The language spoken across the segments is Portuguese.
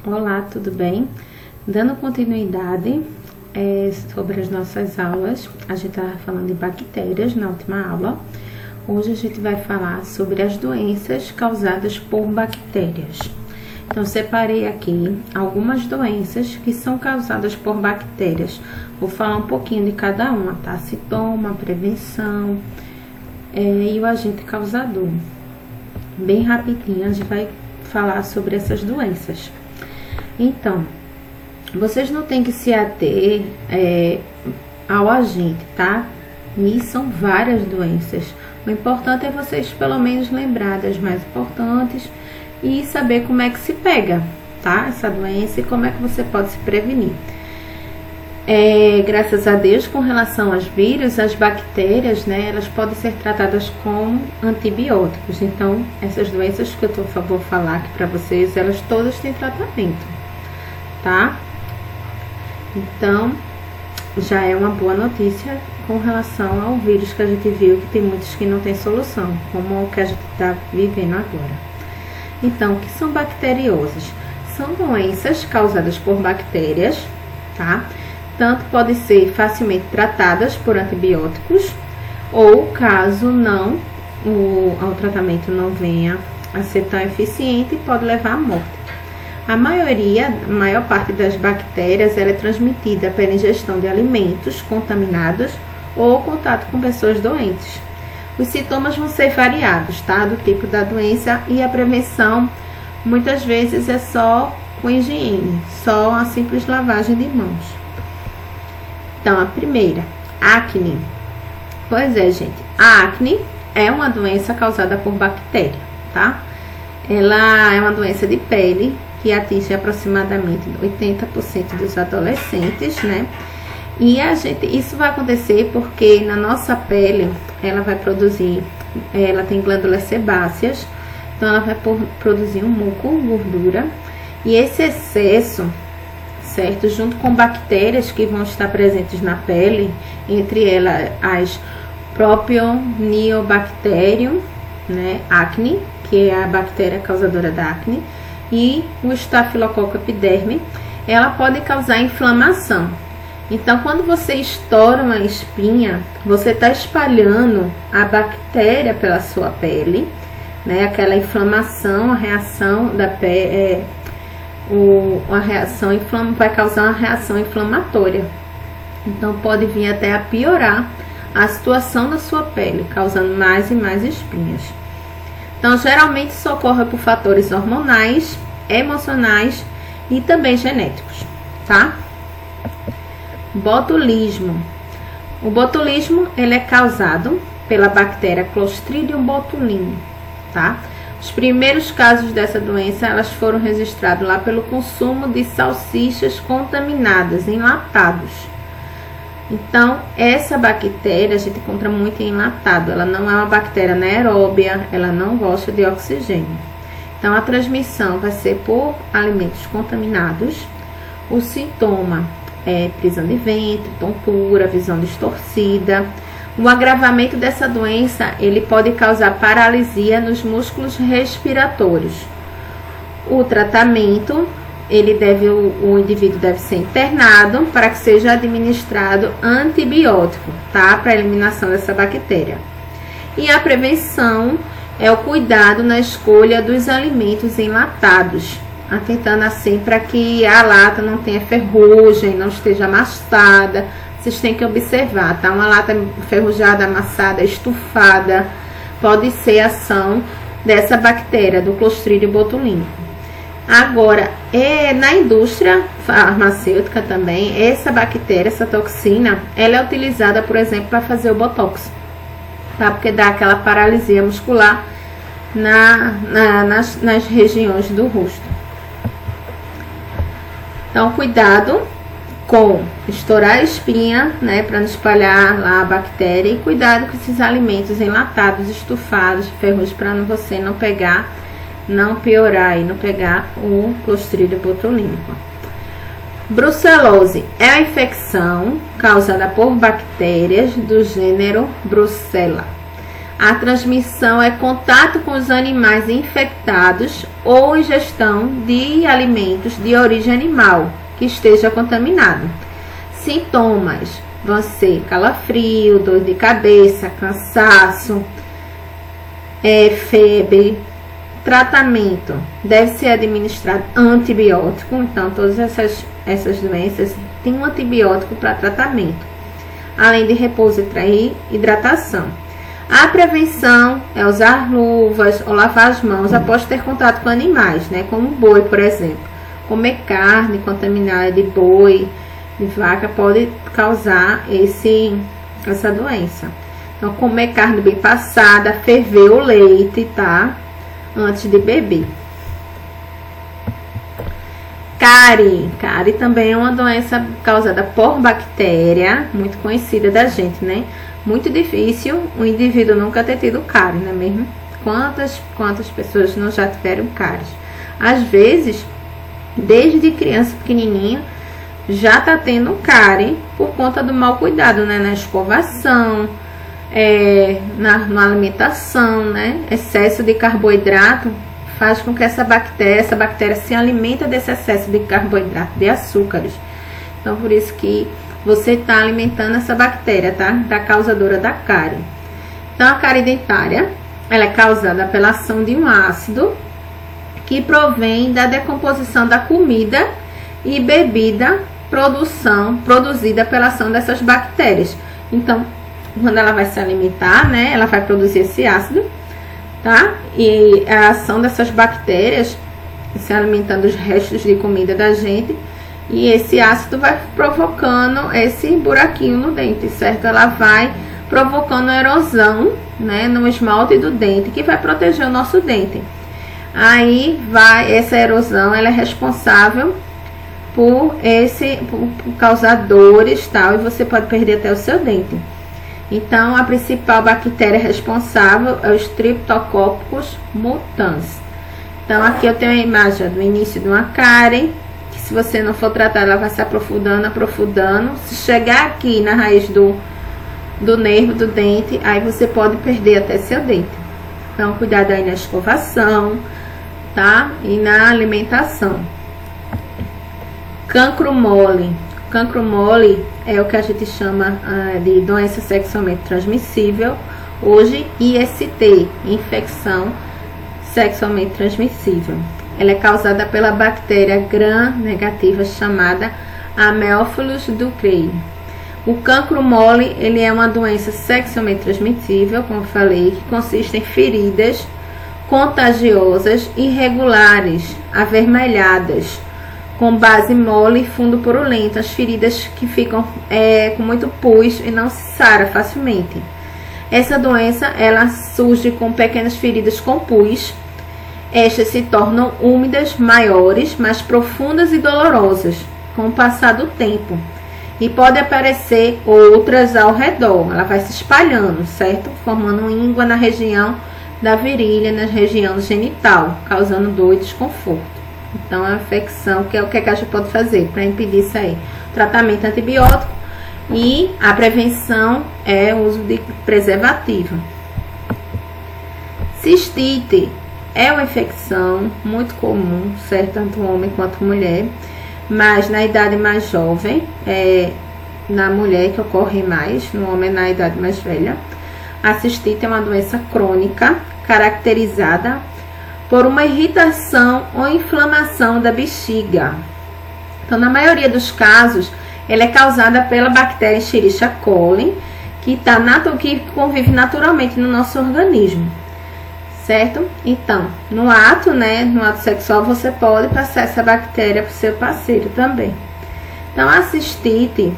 Olá, tudo bem? Dando continuidade sobre as nossas aulas, a gente estava falando de bactérias na última aula. Hoje a gente vai falar sobre as doenças causadas por bactérias. Então, separei aqui algumas doenças que são causadas por bactérias. Vou falar um pouquinho de cada uma, tá? Sintoma, prevenção e o agente causador. Bem rapidinho, a gente vai falar sobre essas doenças. Então, vocês não têm que se ater ao agente, tá? E são várias doenças. O importante é vocês pelo menos lembrar das mais importantes e saber como é que se pega, tá? Essa doença e como é que você pode se prevenir. Graças a Deus, com relação aos vírus, as bactérias, né, elas podem ser tratadas com antibióticos. Então, essas doenças que eu vou falar aqui pra vocês, elas todas têm tratamento, tá? Então, já é uma boa notícia com relação ao vírus que a gente viu que tem muitos que não tem solução, como o que a gente está vivendo agora. Então, o que são bacteriosas? São doenças causadas por bactérias, tá? Tanto podem ser facilmente tratadas por antibióticos, ou caso não, o tratamento não venha a ser tão eficiente, pode levar à morte. A maior parte das bactérias, ela é transmitida pela ingestão de alimentos contaminados ou contato com pessoas doentes. Os sintomas vão ser variados, tá? Do tipo da doença, e a prevenção muitas vezes é só com higiene, só a simples lavagem de mãos. Então, a primeira, acne. Pois é, gente, a acne é uma doença causada por bactéria, tá? Ela é uma doença de pele que atinge aproximadamente 80% dos adolescentes, né? E isso vai acontecer porque na nossa pele ela tem glândulas sebáceas, então ela vai produzir um muco, gordura, e esse excesso, certo, junto com bactérias que vão estar presentes na pele, entre elas as Propionibacterium, né, acne, que é a bactéria causadora da acne, e o Staphylococcus epiderme, ela pode causar inflamação. Então, quando você estoura uma espinha, você está espalhando a bactéria pela sua pele, né? Aquela inflamação, a reação da pele, vai causar uma reação inflamatória. Então, pode vir até a piorar a situação da sua pele, causando mais e mais espinhas. Então, geralmente isso ocorre por fatores hormonais, emocionais e também genéticos, tá? Botulismo. O botulismo, ele é causado pela bactéria Clostridium botulinum, tá? Os primeiros casos dessa doença, elas foram registrados lá pelo consumo de salsichas contaminadas, enlatados. Então, essa bactéria a gente encontra muito em enlatado. Ela não é uma bactéria anaeróbia, ela não gosta de oxigênio. Então, a transmissão vai ser por alimentos contaminados. O sintoma é prisão de ventre, tontura, visão distorcida. O agravamento dessa doença, ele pode causar paralisia nos músculos respiratórios. O tratamento, o indivíduo deve ser internado para que seja administrado antibiótico, tá? Para a eliminação dessa bactéria. E a prevenção é o cuidado na escolha dos alimentos enlatados, atentando assim para que a lata não tenha ferrugem, não esteja amassada. Vocês têm que observar, tá? Uma lata enferrujada, amassada, estufada, pode ser ação dessa bactéria, do Clostridium botulinum. Agora, na indústria farmacêutica também, essa bactéria, essa toxina, ela é utilizada, por exemplo, para fazer o botox, tá? Porque dá aquela paralisia muscular nas regiões do rosto. Então, cuidado com estourar a espinha, né, para não espalhar lá a bactéria, e cuidado com esses alimentos enlatados, estufados, ferrugem, para você não pegar, não piorar e não pegar o Clostridium botulinum. Brucelose é a infecção causada por bactérias do gênero Brucella. A transmissão é contato com os animais infectados ou ingestão de alimentos de origem animal que esteja contaminado. Sintomas vão ser calafrio, dor de cabeça, cansaço, febre. Tratamento deve ser administrado antibiótico. Então, todas essas doenças têm um antibiótico para tratamento, além de repouso e hidratação. A prevenção é usar luvas ou lavar as mãos após ter contato com animais, né? Como boi, por exemplo. Comer carne contaminada de boi, de vaca, pode causar essa doença. Então, comer carne bem passada, ferver o leite, tá? Antes de beber. Cárie. Cárie também é uma doença causada por bactéria, muito conhecida da gente, né? Muito difícil o indivíduo nunca ter tido cárie, não é mesmo? Quantas pessoas não já tiveram cárie? Às vezes, desde criança pequenininha, já tá tendo cárie por conta do mau cuidado, né? Na escovação, na alimentação, né? Excesso de carboidrato faz com que essa bactéria se alimenta desse excesso de carboidrato, de açúcares. Então, por isso que você está alimentando essa bactéria, tá? Da causadora da cárie. Então, a cárie dentária, ela é causada pela ação de um ácido que provém da decomposição da comida e bebida produzida pela ação dessas bactérias. Então, quando ela vai se alimentar, né, ela vai produzir esse ácido, tá? E a ação dessas bactérias se alimentando dos restos de comida da gente, e esse ácido vai provocando esse buraquinho no dente, certo? Ela vai provocando erosão, né, no esmalte do dente, que vai proteger o nosso dente. Aí essa erosão, ela é responsável por causar dores, tal, e você pode perder até o seu dente. Então, a principal bactéria responsável é o Streptococcus mutans. Então, aqui eu tenho a imagem do início de uma cárie, que se você não for tratar, ela vai se aprofundando. Se chegar aqui na raiz do nervo do dente, aí você pode perder até seu dente. Então, cuidado aí na escovação, tá? E na alimentação. Cancro mole. Cancro mole é o que a gente chama de doença sexualmente transmissível, hoje IST, infecção sexualmente transmissível. Ela é causada pela bactéria gram-negativa chamada Haemophilus ducreyi. O cancro mole, ele é uma doença sexualmente transmissível, como eu falei, que consiste em feridas contagiosas irregulares, avermelhadas, com base mole e fundo purulento. As feridas que ficam com muito pus e não se sara facilmente. Essa doença, ela surge com pequenas feridas com pus. Estas se tornam úmidas, maiores, mais profundas e dolorosas com o passar do tempo. E pode aparecer outras ao redor. Ela vai se espalhando, certo? Formando íngua na região da virilha, na região genital, causando dor e desconforto. Então, a infecção, que é o que a gente pode fazer para impedir isso aí? Tratamento antibiótico, e a prevenção é o uso de preservativo. Cistite é uma infecção muito comum, certo? Tanto homem quanto mulher, mas na idade mais jovem, na mulher que ocorre mais, no homem na idade mais velha. A cistite é uma doença crônica, caracterizada por uma irritação ou inflamação da bexiga. Então, na maioria dos casos, ela é causada pela bactéria Escherichia coli, que convive naturalmente no nosso organismo, certo? Então, no ato sexual, você pode passar essa bactéria para o seu parceiro também. Então, a cistite,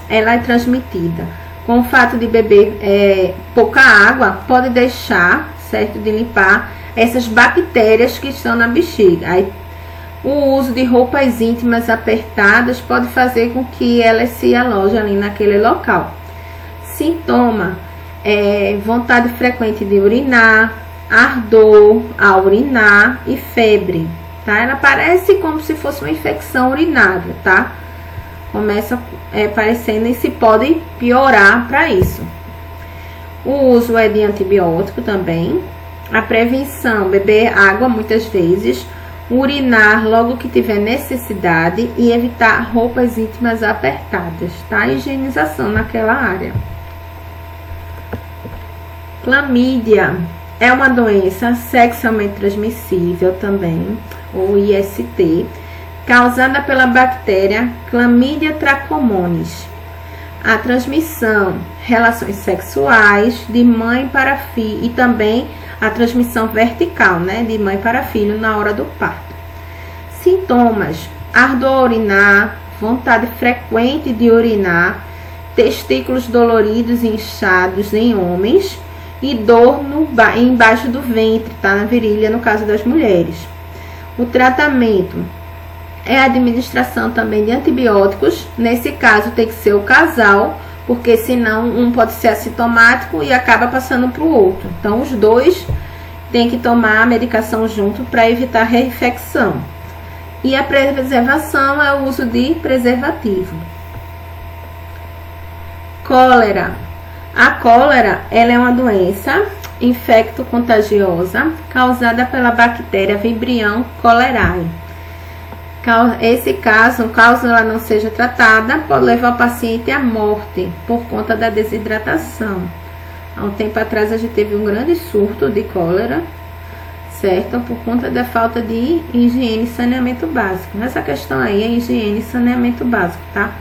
ela é transmitida com o fato de beber pouca água, pode deixar, certo, de limpar essas bactérias que estão na bexiga. Aí, o uso de roupas íntimas apertadas pode fazer com que elas se alojem ali naquele local. Sintoma: vontade frequente de urinar, ardor ao urinar e febre, tá? Ela parece como se fosse uma infecção urinária, tá? Começa parecendo, e se pode piorar para isso. O uso é de antibiótico também. A prevenção, beber água muitas vezes, urinar logo que tiver necessidade e evitar roupas íntimas apertadas, tá? Higienização naquela área. Clamídia é uma doença sexualmente transmissível também, ou IST, causada pela bactéria Chlamydia trachomatis. A transmissão, relações sexuais de mãe para filho e também a transmissão vertical, né, de mãe para filho na hora do parto. Sintomas: ardor a urinar, vontade frequente de urinar, testículos doloridos e inchados em homens e dor embaixo do ventre, tá, na virilha, no caso das mulheres. O tratamento é a administração também de antibióticos. Nesse caso tem que ser o casal, porque senão um pode ser assintomático e acaba passando para o outro. Então os dois têm que tomar a medicação junto para evitar reinfecção. E a preservação é o uso de preservativo. Cólera. A cólera, ela é uma doença infecto-contagiosa causada pela bactéria Vibrio cholerae. Esse caso ela não seja tratada, pode levar o paciente à morte por conta da desidratação. Há um tempo atrás a gente teve um grande surto de cólera, certo? Por conta da falta de higiene e saneamento básico. Nessa questão aí é higiene e saneamento básico, tá?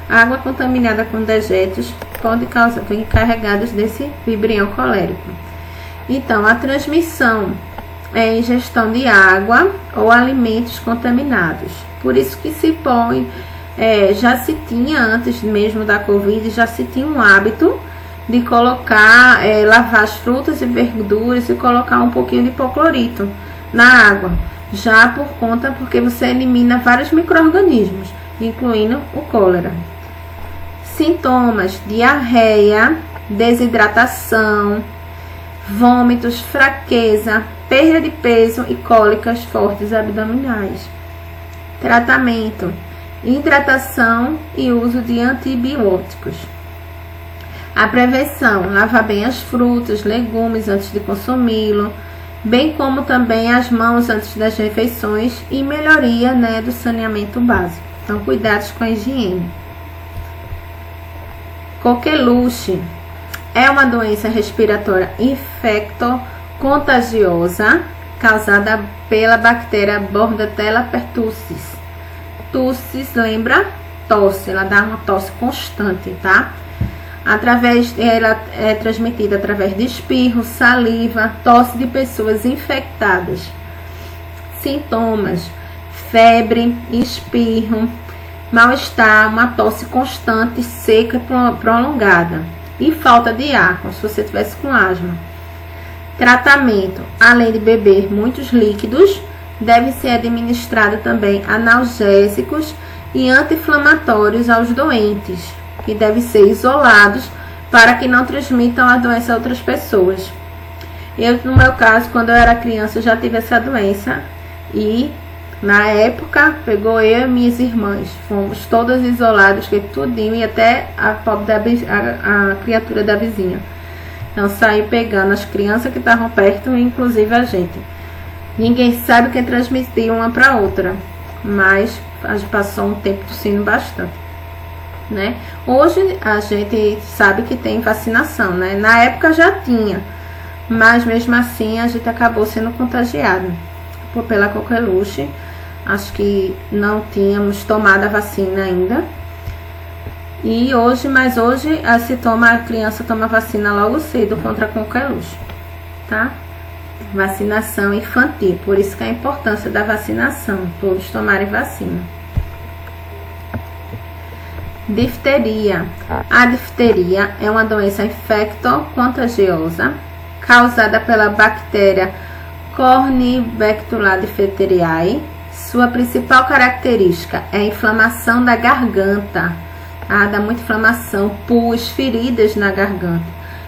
Água contaminada com dejetos pode causar, vem carregados desse Vibrio colérico. Então, a transmissão é ingestão de água ou alimentos contaminados. Por isso que se põe, já se tinha antes mesmo da Covid, já se tinha um hábito de colocar, lavar as frutas e verduras e colocar um pouquinho de hipoclorito na água. Já porque você elimina vários micro-organismos, incluindo o cólera. Sintomas: diarreia, desidratação, vômitos, fraqueza, perda de peso e cólicas fortes abdominais. Tratamento: hidratação e uso de antibióticos. A prevenção: lavar bem as frutas, legumes antes de consumi-lo, bem como também as mãos antes das refeições e melhoria, né, do saneamento básico. Então, cuidados com a higiene. Coqueluche é uma doença respiratória infecto-contagiosa causada pela bactéria Bordetella pertussis. Tussis, lembra? Tosse, ela dá uma tosse constante, tá? Ela é transmitida através de espirro, saliva, tosse de pessoas infectadas. Sintomas: febre, espirro, mal-estar, uma tosse constante, seca e prolongada e falta de ar, como se você estivesse com asma. Tratamento: além de beber muitos líquidos, deve ser administrado também analgésicos e anti-inflamatórios aos doentes, que devem ser isolados para que não transmitam a doença a outras pessoas. Eu, no meu caso, quando eu era criança, eu já tive essa doença e na época pegou eu e minhas irmãs, fomos todas isoladas, que tudinho, e até a pobre a criatura da vizinha. Então saí pegando as crianças que estavam perto, inclusive a gente. Ninguém sabe quem transmitiu uma para outra, mas a gente passou um tempo tossindo bastante, né? Hoje a gente sabe que tem vacinação, né? Na época já tinha, mas mesmo assim a gente acabou sendo contagiado pela coqueluche. Acho que não tínhamos tomado a vacina ainda. E hoje a criança toma vacina logo cedo contra a coqueluche, tá? Vacinação infantil, por isso que a importância da vacinação, todos tomarem vacina. Difteria. A difteria é uma doença infecto-contagiosa causada pela bactéria Corynebacterium difteriae. Sua principal característica é a inflamação da garganta, tá? Dá muita inflamação, pus, feridas na garganta,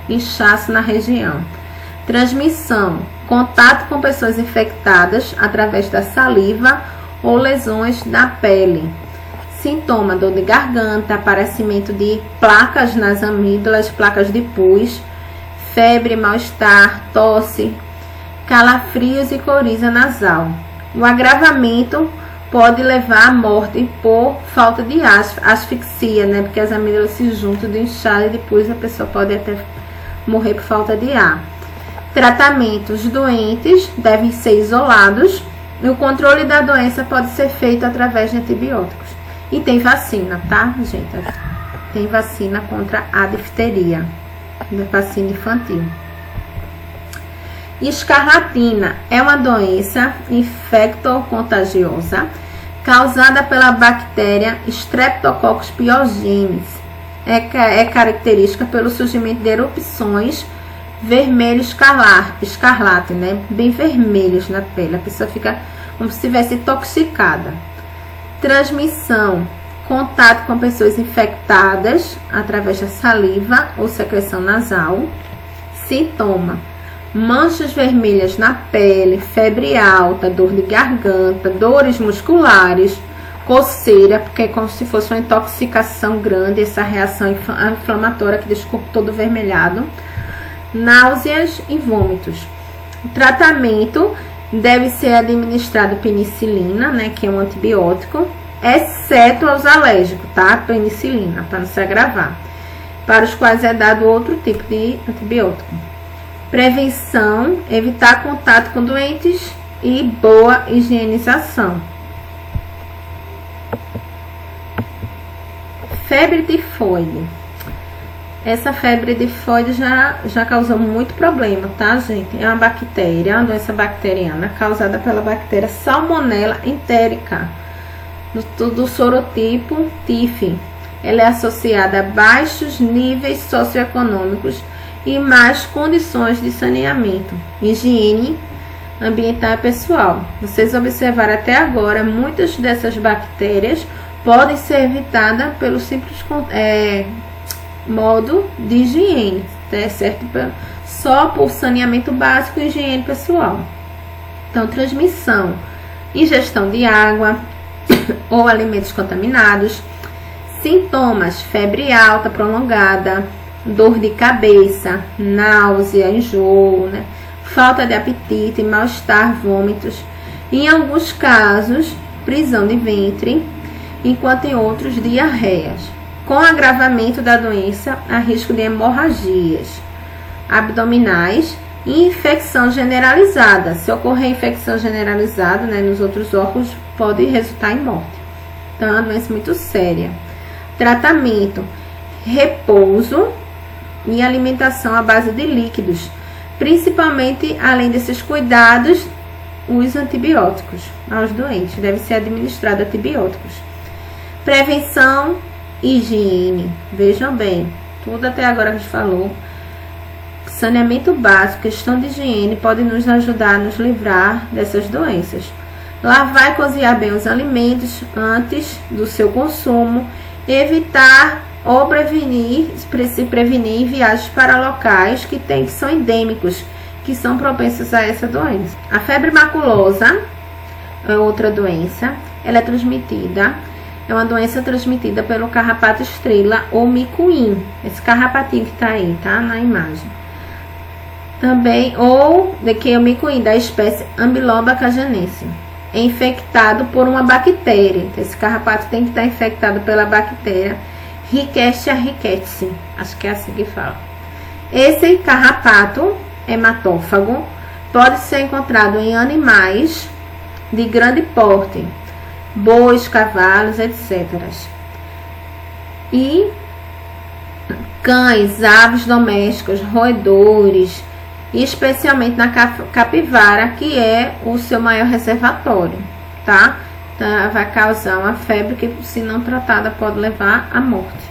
inchaço na região. Transmissão: contato com pessoas infectadas através da saliva ou lesões na pele. Sintoma: dor de garganta, aparecimento de placas nas amígdalas, placas de pus, febre, mal-estar, tosse, calafrios e coriza nasal. O agravamento pode levar à morte por falta de asfixia, né? Porque as amígdalas se juntam de inchada e depois a pessoa pode até morrer por falta de ar. Tratamentos: doentes devem ser isolados e o controle da doença pode ser feito através de antibióticos. E tem vacina, tá, gente? Tem vacina contra a difteria, vacina infantil. Escarlatina é uma doença infecto-contagiosa causada pela bactéria Streptococcus pyogenes. É característica pelo surgimento de erupções vermelho escarlate, né? Bem vermelhos na pele. A pessoa fica como se estivesse intoxicada. Transmissão: contato com pessoas infectadas através da saliva ou secreção nasal. Sintoma: manchas vermelhas na pele, febre alta, dor de garganta, dores musculares, coceira, porque é como se fosse uma intoxicação grande, essa reação inflamatória que deixa o corpo todo vermelhado, náuseas e vômitos. O tratamento deve ser administrado penicilina, né, que é um antibiótico, exceto aos alérgicos, tá? Penicilina, para não se agravar, para os quais é dado outro tipo de antibiótico. Prevenção: evitar contato com doentes e boa higienização. Febre tifoide. Essa febre tifoide já causou muito problema, tá, gente? É uma bactéria, uma doença bacteriana causada pela bactéria Salmonella enterica, do sorotipo TIF. Ela é associada a baixos níveis socioeconômicos e más condições de saneamento, higiene ambiental e pessoal. Vocês observaram até agora, muitas dessas bactérias podem ser evitadas pelo simples modo de higiene, tá certo? Só por saneamento básico e higiene pessoal. Então, transmissão: ingestão de água ou alimentos contaminados. Sintomas: febre alta prolongada, dor de cabeça, náusea, enjoo, né? Falta de apetite, mal-estar, vômitos. Em alguns casos, prisão de ventre, enquanto em outros, diarreias. Com agravamento da doença, há risco de hemorragias abdominais e infecção generalizada. Se ocorrer infecção generalizada, né, nos outros órgãos, pode resultar em morte. Então, é uma doença muito séria. Tratamento: repouso e alimentação à base de líquidos. Principalmente, além desses cuidados, os antibióticos aos doentes. Deve ser administrado antibióticos. Prevenção: higiene. Vejam bem, tudo até agora que a gente falou. Saneamento básico, questão de higiene, pode nos ajudar a nos livrar dessas doenças. Lavar e cozinhar bem os alimentos antes do seu consumo. Evitar ou se prevenir em viagens para locais que são endêmicos, que são propensos a essa doença. A febre maculosa é outra doença. Ela é uma doença transmitida pelo carrapato estrela ou micuim. Esse carrapatinho que tá aí, tá? Na imagem. Também, ou de que é o micuim da espécie Ambiloba cajanense. É infectado por uma bactéria. Então, esse carrapato tem que estar infectado pela bactéria Rickettsia rickettsii. Acho que é assim que fala. Esse carrapato hematófago pode ser encontrado em animais de grande porte, bois, cavalos, etc. E cães, aves domésticas, roedores, e especialmente na capivara, que é o seu maior reservatório, tá? Então, vai causar uma febre que, se não tratada, pode levar à morte.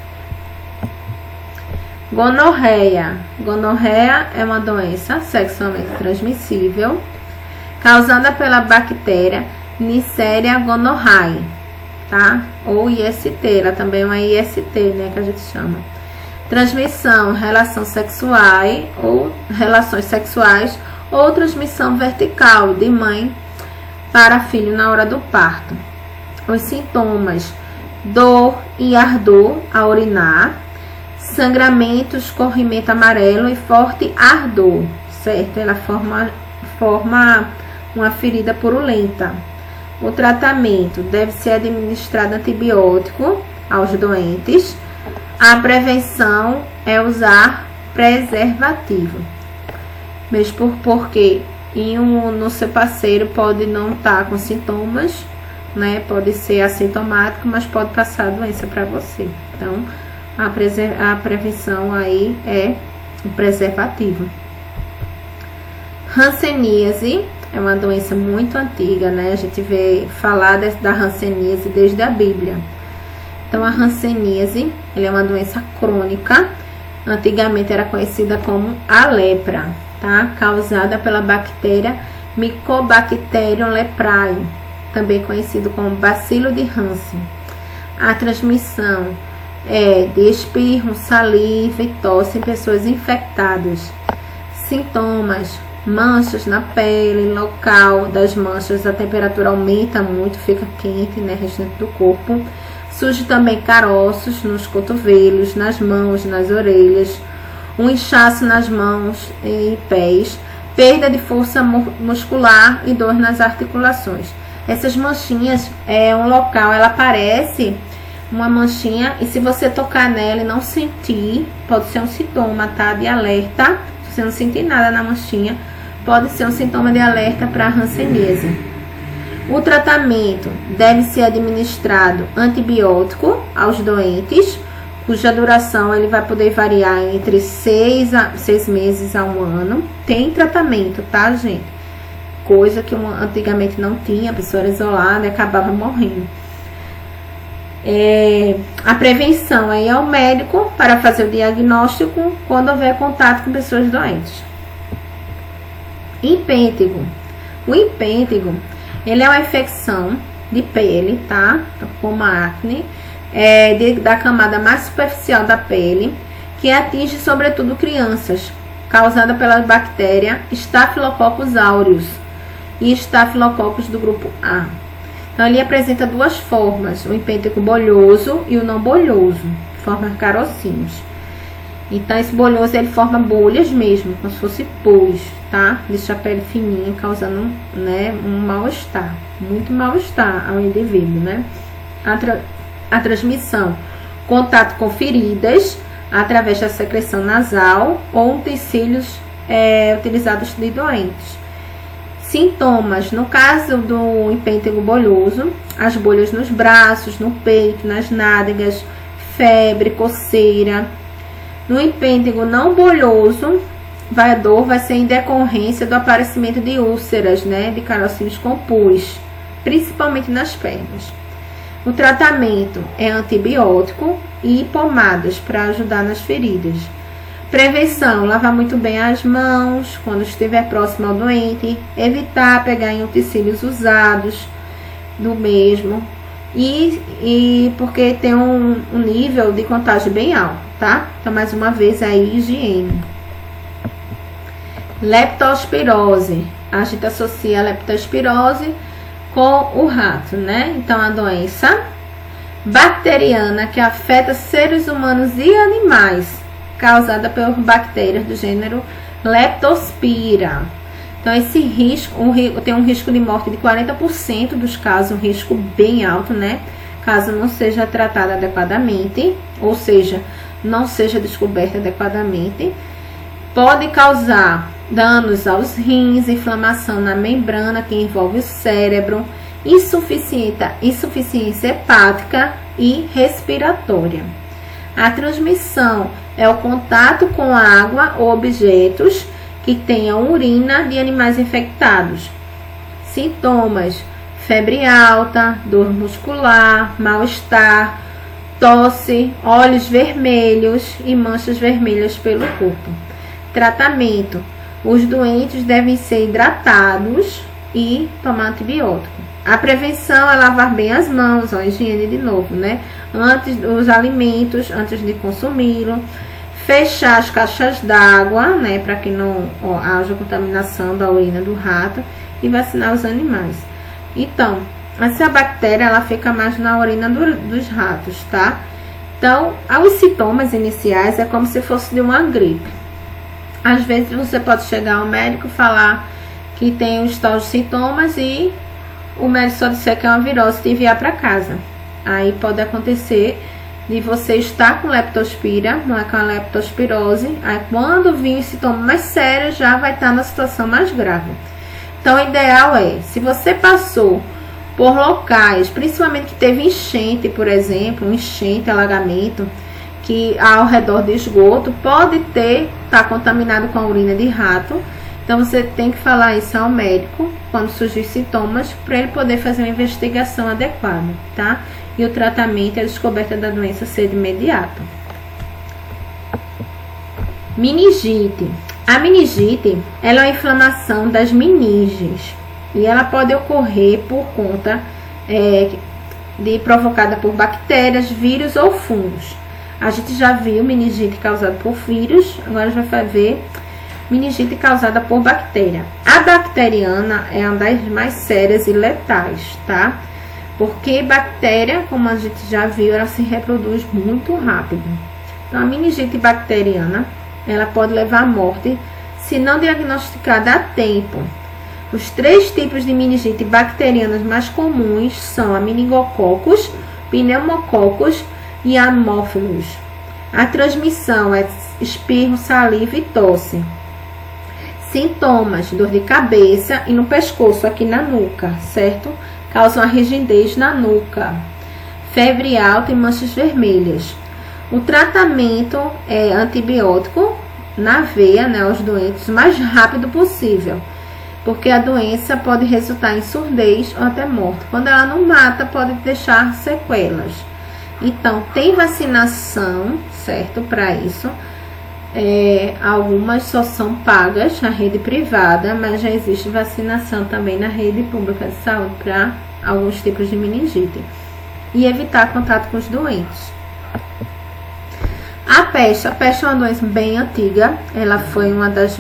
Gonorreia. Gonorreia é uma doença sexualmente transmissível causada pela bactéria Neisseria gonorrhoeae, tá? Ou IST, ela também é uma IST, né, que a gente chama. Transmissão, relações sexuais ou transmissão vertical de mãe para filho na hora do parto. Os sintomas: dor e ardor ao urinar, sangramento, escorrimento amarelo e forte ardor, certo? Ela forma uma ferida purulenta. O tratamento deve ser administrado antibiótico aos doentes. A prevenção é usar preservativo. Mesmo porque no seu parceiro pode não estar com sintomas, né? Pode ser assintomático, mas pode passar a doença para você. Então, a prevenção aí é o preservativo. Hanseníase é uma doença muito antiga, né? A gente vê falar da hanseníase desde a Bíblia. Então, a hanseníase, ela é uma doença crônica. Antigamente era conhecida como a lepra, tá? Causada pela bactéria Mycobacterium leprae, também conhecido como bacilo de Hansen. A transmissão é de espirro, saliva e tosse em pessoas infectadas. Sintomas: manchas na pele, local das manchas, a temperatura aumenta muito, fica quente, né, restante do corpo. Surge também caroços nos cotovelos, nas mãos, nas orelhas, um inchaço nas mãos e pés, perda de força muscular e dor nas articulações. Essas manchinhas é um local, ela parece uma manchinha, e se você tocar nela e não sentir, pode ser um sintoma, tá? De alerta. Se você não sentir nada na manchinha, pode ser um sintoma de alerta para a hanseníase. O tratamento deve ser administrado antibiótico aos doentes, cuja duração ele vai poder variar entre 6 meses a 1 ano. Tem tratamento, tá, gente? Coisa que antigamente não tinha, a pessoa era isolada e acabava morrendo. A prevenção aí é o médico para fazer o diagnóstico quando houver contato com pessoas doentes. Impêntego. O impêntego, ele é uma infecção de pele, tá? Como a acne, da camada mais superficial da pele, que atinge sobretudo crianças, causada pela bactéria Staphylococcus aureus e Staphylococcus do grupo A. Então, ele apresenta duas formas, o impêntego bolhoso e o não bolhoso, forma carocinhos. Então, esse bolhoso, ele forma bolhas mesmo, como se fosse pus, tá? Deixa a pele fininha, causando, né, um mal-estar, muito mal-estar ao indivíduo, né? A transmissão, contato com feridas, através da secreção nasal ou utensílios utilizados de doentes. Sintomas: no caso do impêntego bolhoso, as bolhas nos braços, no peito, nas nádegas, febre, coceira. No impêntego não bolhoso, a dor vai ser em decorrência do aparecimento de úlceras, né, de carocinhos com pus, principalmente nas pernas. O tratamento é antibiótico e pomadas para ajudar nas feridas. Prevenção: lavar muito bem as mãos quando estiver próximo ao doente, evitar pegar em utensílios usados do mesmo, e porque tem um nível de contágio bem alto, tá? Então, mais uma vez, aí, higiene. Leptospirose. A gente associa a leptospirose com o rato, né? Então, a doença bacteriana que afeta seres humanos e animais, causada por bactérias do gênero Leptospira. Então, esse risco tem um risco de morte de 40% dos casos, um risco bem alto, né? Caso não seja tratada adequadamente, ou seja, não seja descoberta adequadamente. Pode causar danos aos rins, inflamação na membrana que envolve o cérebro, insuficiência hepática e respiratória. A transmissão é o contato com água ou objetos que tenham urina de animais infectados. Sintomas: febre alta, dor muscular, mal-estar, tosse, olhos vermelhos e manchas vermelhas pelo corpo. Tratamento: os doentes devem ser hidratados e tomar antibiótico. A prevenção é lavar bem as mãos, a higiene de novo, né? Antes dos alimentos, antes de consumi-lo. Fechar as caixas d'água, né? Para que não haja contaminação da urina do rato. E vacinar os animais. Então, essa bactéria, ela fica mais na urina dos ratos, tá? Então, os sintomas iniciais é como se fosse de uma gripe. Às vezes você pode chegar ao médico e falar que tem os tais sintomas e o médico só disser que é uma virose e te enviar para casa. Aí pode acontecer de você estar com leptospira, não é com a leptospirose. Aí quando vir os sintomas mais sérios, já vai estar na situação mais grave. Então, o ideal é, se você passou por locais, principalmente que teve enchente, por exemplo, enchente, alagamento, que ao redor de esgoto pode estar contaminado com a urina de rato. Então, você tem que falar isso ao médico quando surgir sintomas, para ele poder fazer uma investigação adequada, tá? E o tratamento e a descoberta da doença ser de imediato. Meningite. A meningite, ela é uma inflamação das meninges e ela pode ocorrer por conta provocada por bactérias, vírus ou fungos. A gente já viu meningite causada por vírus, agora a gente vai ver meningite causada por bactéria. A bacteriana é uma das mais sérias e letais, tá? Porque bactéria, como a gente já viu, ela se reproduz muito rápido. Então, a meningite bacteriana, ela pode levar à morte se não diagnosticada a tempo. Os 3 tipos de meningite bacterianas mais comuns são a meningococos, pneumococos e amófilos. A transmissão é espirro, saliva e tosse. Sintomas: dor de cabeça e no pescoço, aqui na nuca, certo? Causam a rigidez na nuca, febre alta e manchas vermelhas. O tratamento é antibiótico na veia, né, aos doentes, o mais rápido possível, porque a doença pode resultar em surdez ou até morte. Quando ela não mata, pode deixar sequelas. Então, tem vacinação, certo, para isso. Algumas só são pagas na rede privada, mas já existe vacinação também na rede pública de saúde para alguns tipos de meningite. E evitar contato com os doentes. A peste é uma doença bem antiga. Ela foi uma das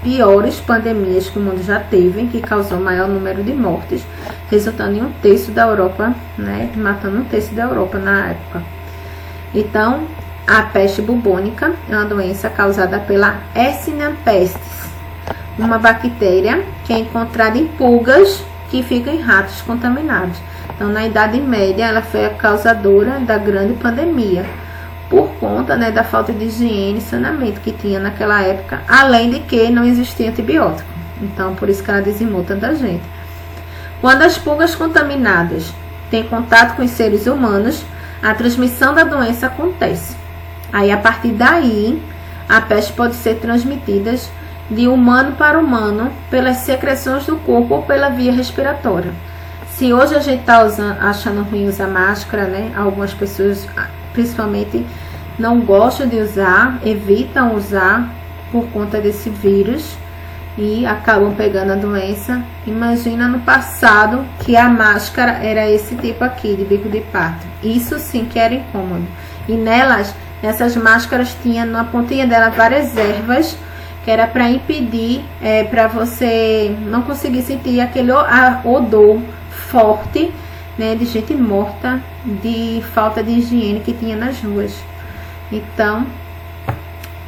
piores pandemias que o mundo já teve, que causou o maior número de mortes, resultando em 1/3 da Europa, né, matando 1/3 da Europa na época. Então, a peste bubônica é uma doença causada pela Yersinia pestis, uma bactéria que é encontrada em pulgas que ficam em ratos contaminados. Então, na Idade Média, ela foi a causadora da grande pandemia, por conta, né, da falta de higiene e saneamento que tinha naquela época, além de que não existia antibiótico. Então, por isso que ela dizimou tanta gente. Quando as pulgas contaminadas têm contato com os seres humanos, a transmissão da doença acontece. Aí, a partir daí, a peste pode ser transmitida de humano para humano pelas secreções do corpo ou pela via respiratória. Se hoje a gente está achando ruim usar máscara, né? Algumas pessoas, principalmente, não gostam de usar, evitam usar por conta desse vírus e acabam pegando a doença. Imagina no passado que a máscara era esse tipo aqui, de bico de pato. Isso sim que era incômodo. E nessas máscaras tinha na pontinha dela várias ervas, que era para impedir, para você não conseguir sentir aquele odor forte, né, de gente morta, de falta de higiene que tinha nas ruas. Então,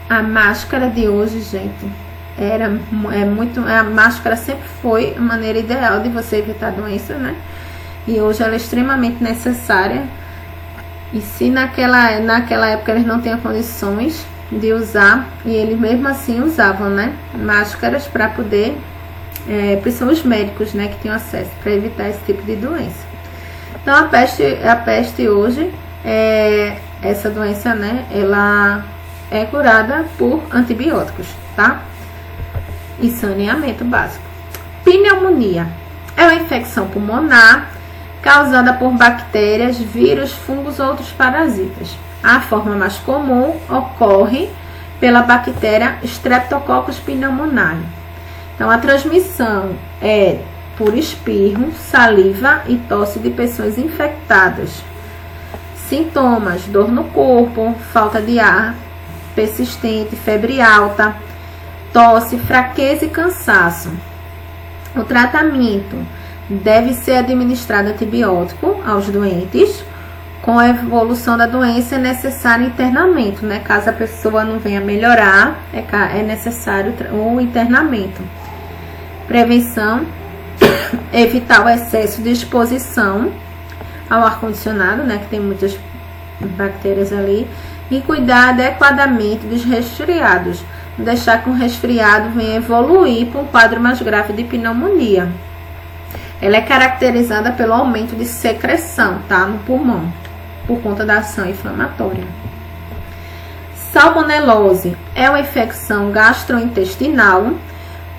a máscara de hoje, gente, a máscara sempre foi a maneira ideal de você evitar a doença, né? E hoje ela é extremamente necessária. E se naquela época eles não tinham condições de usar, e eles mesmo assim usavam, né, máscaras para poder, principalmente os médicos, né, que tinham acesso, para evitar esse tipo de doença. Então, a peste hoje, essa doença, né, ela é curada por antibióticos, tá? E saneamento básico. Pneumonia é uma infecção pulmonar causada por bactérias, vírus, fungos ou outros parasitas. A forma mais comum ocorre pela bactéria Streptococcus pneumoniae. Então, a transmissão é por espirro, saliva e tosse de pessoas infectadas. Sintomas: dor no corpo, falta de ar persistente, febre alta, tosse, fraqueza e cansaço. O tratamento deve ser administrado antibiótico aos doentes Com a evolução da doença é necessário internamento, né? Caso a pessoa não venha melhorar, é necessário o internamento. Prevenção, evitar o excesso de exposição ao ar-condicionado, né? Que tem muitas bactérias ali. E cuidar adequadamente dos resfriados. Não deixar que um resfriado venha evoluir para um quadro mais grave de pneumonia. Ela é caracterizada pelo aumento de secreção, tá? No pulmão, por conta da ação inflamatória. Salmonelose é uma infecção gastrointestinal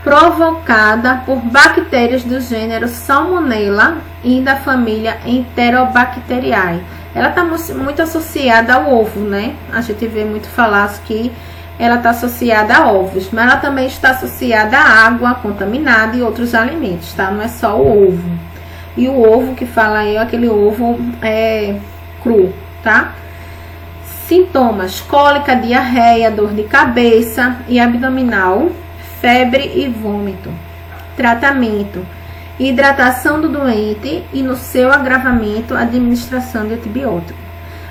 provocada por bactérias do gênero Salmonella e da família Enterobacteriae. Ela está muito associada ao ovo, né? A gente vê muito falar que ela está associada a ovos, mas ela também está associada à água contaminada e outros alimentos, tá? Não é só o ovo. E o ovo que fala aí é aquele ovo cru, tá? Sintomas: cólica, diarreia, dor de cabeça e abdominal, febre e vômito. Tratamento: hidratação do doente e, no seu agravamento, administração de antibiótico.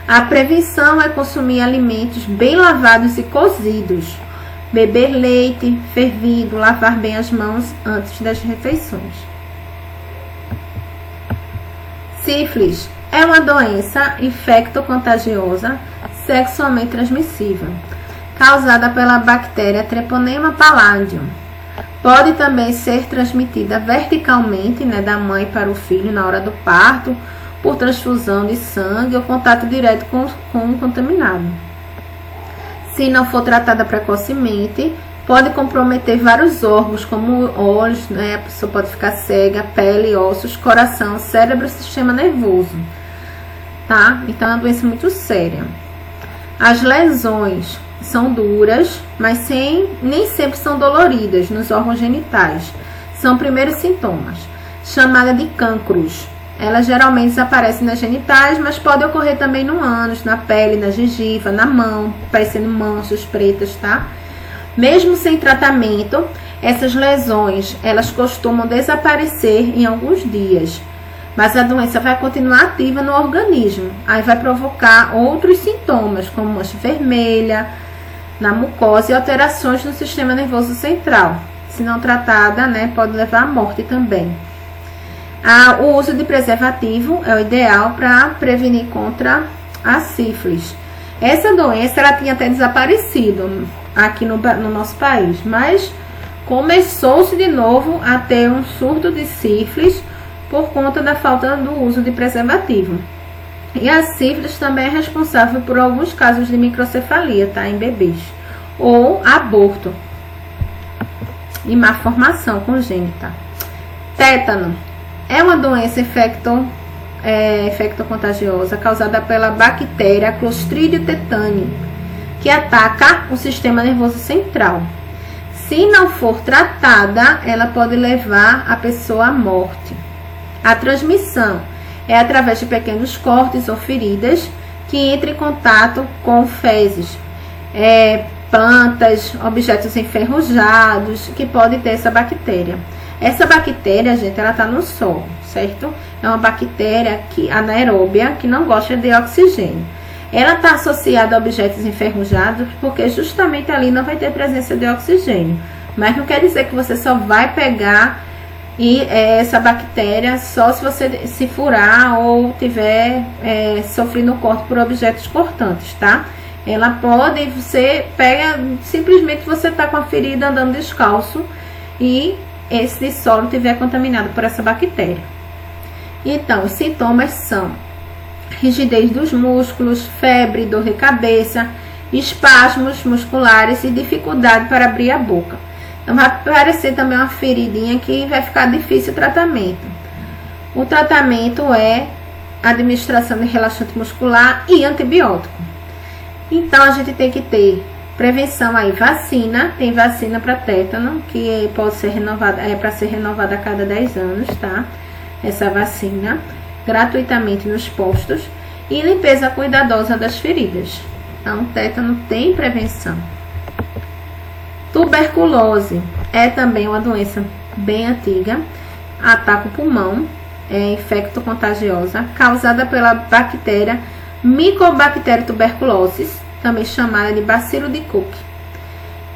A prevenção é consumir alimentos bem lavados e cozidos, beber leite fervido, lavar bem as mãos antes das refeições. Sífilis é uma doença infecto-contagiosa sexualmente transmissível, causada pela bactéria Treponema palladium. Pode também ser transmitida verticalmente, né, da mãe para o filho na hora do parto, por transfusão de sangue ou contato direto com o contaminado. Se não for tratada precocemente, pode comprometer vários órgãos, como olhos, né, a pessoa pode ficar cega, pele, ossos, coração, cérebro e sistema nervoso. Tá? Então é uma doença muito séria. As lesões são duras, mas nem sempre são doloridas nos órgãos genitais. São primeiros sintomas, chamada de cancros. Elas geralmente desaparecem nas genitais, mas pode ocorrer também no ânus, na pele, na gengiva, na mão, parecendo manchas pretas, tá? Mesmo sem tratamento, essas lesões, elas costumam desaparecer em alguns dias, mas a doença vai continuar ativa no organismo. Aí vai provocar outros sintomas, como mancha vermelha na mucosa e alterações no sistema nervoso central. Se não tratada, né, pode levar à morte também. O uso de preservativo é o ideal para prevenir contra a sífilis. Essa doença ela tinha até desaparecido aqui no nosso país, mas começou-se de novo a ter um surto de sífilis por conta da falta do uso de preservativo. E a sífilis também é responsável por alguns casos de microcefalia, tá, em bebês, ou aborto e má formação congênita. Tétano é uma doença infecto-contagiosa causada pela bactéria Clostridium tetani, que ataca o sistema nervoso central. Se não for tratada, ela pode levar a pessoa à morte. A transmissão é através de pequenos cortes ou feridas que entram em contato com fezes, plantas, objetos enferrujados que podem ter essa bactéria. Essa bactéria, gente, ela tá no solo, certo? É uma bactéria anaeróbia que não gosta de oxigênio. Ela está associada a objetos enferrujados porque justamente ali não vai ter presença de oxigênio. Mas não quer dizer que você só vai pegar essa bactéria só se você se furar ou tiver sofrendo corte por objetos cortantes, tá? Ela pode, você pega, simplesmente você tá com a ferida andando descalço e esse solo estiver contaminado por essa bactéria. Então, os sintomas são rigidez dos músculos, febre, dor de cabeça, espasmos musculares e dificuldade para abrir a boca. Então, vai aparecer também uma feridinha que vai ficar difícil o tratamento. O tratamento é administração de relaxante muscular e antibiótico. Então, a gente tem que ter prevenção aí, vacina, tem vacina para tétano, que pode ser renovada, para ser renovada a cada 10 anos, tá? Essa vacina, gratuitamente nos postos, e limpeza cuidadosa das feridas. Então, tétano tem prevenção. Tuberculose é também uma doença bem antiga, ataca o pulmão, é infecto-contagiosa, causada pela bactéria Mycobacterium tuberculosis, também chamada de bacilo de Koch.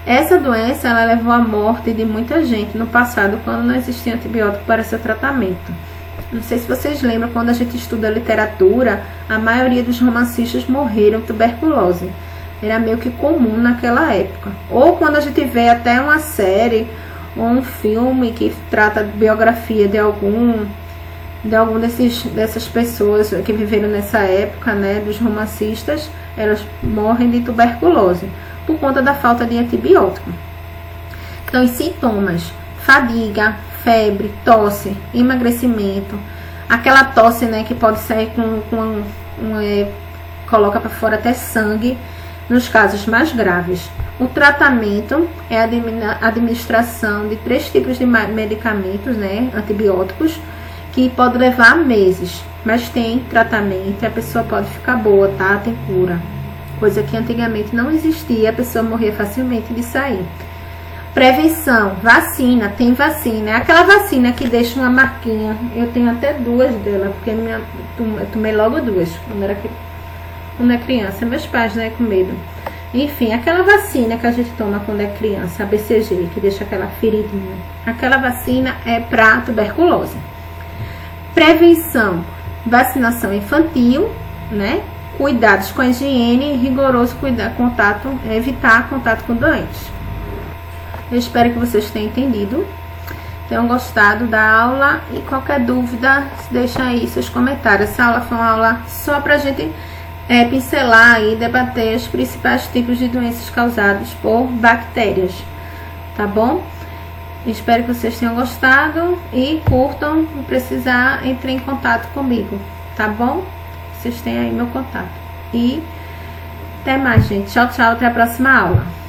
Essa doença ela levou à morte de muita gente no passado, quando não existia antibiótico para seu tratamento. Não sei se vocês lembram, quando a gente estuda literatura, a maioria dos romancistas morreram de tuberculose. Era meio que comum naquela época. Ou quando a gente vê até uma série ou um filme que trata de biografia de algum dessas pessoas que viveram nessa época, né, dos romancistas, elas morrem de tuberculose por conta da falta de antibiótico. Então, os sintomas: fadiga, febre, tosse, emagrecimento, aquela tosse, né, que pode sair coloca para fora até sangue, nos casos mais graves. O tratamento é a administração de 3 tipos de medicamentos, né, antibióticos, que pode levar meses, mas tem tratamento e a pessoa pode ficar boa, tá? Tem cura. Coisa que antigamente não existia, a pessoa morria facilmente de sair. Prevenção, vacina, tem vacina. É aquela vacina que deixa uma marquinha. Eu tenho até 2 dela, porque eu tomei logo 2 quando é criança. Meus pais, né, com medo. Enfim, aquela vacina que a gente toma quando é criança, a BCG, que deixa aquela feridinha. Aquela vacina é para tuberculose. Prevenção, vacinação infantil, né? Cuidados com a higiene, rigoroso evitar contato com doentes. Eu espero que vocês tenham entendido, tenham gostado da aula, e qualquer dúvida, deixa aí seus comentários. Essa aula foi uma aula só pra gente pincelar e debater os principais tipos de doenças causadas por bactérias, tá bom? Espero que vocês tenham gostado e curtam. Se precisar, entre em contato comigo, tá bom? Vocês têm aí meu contato. E até mais, gente. Tchau, tchau. Até a próxima aula.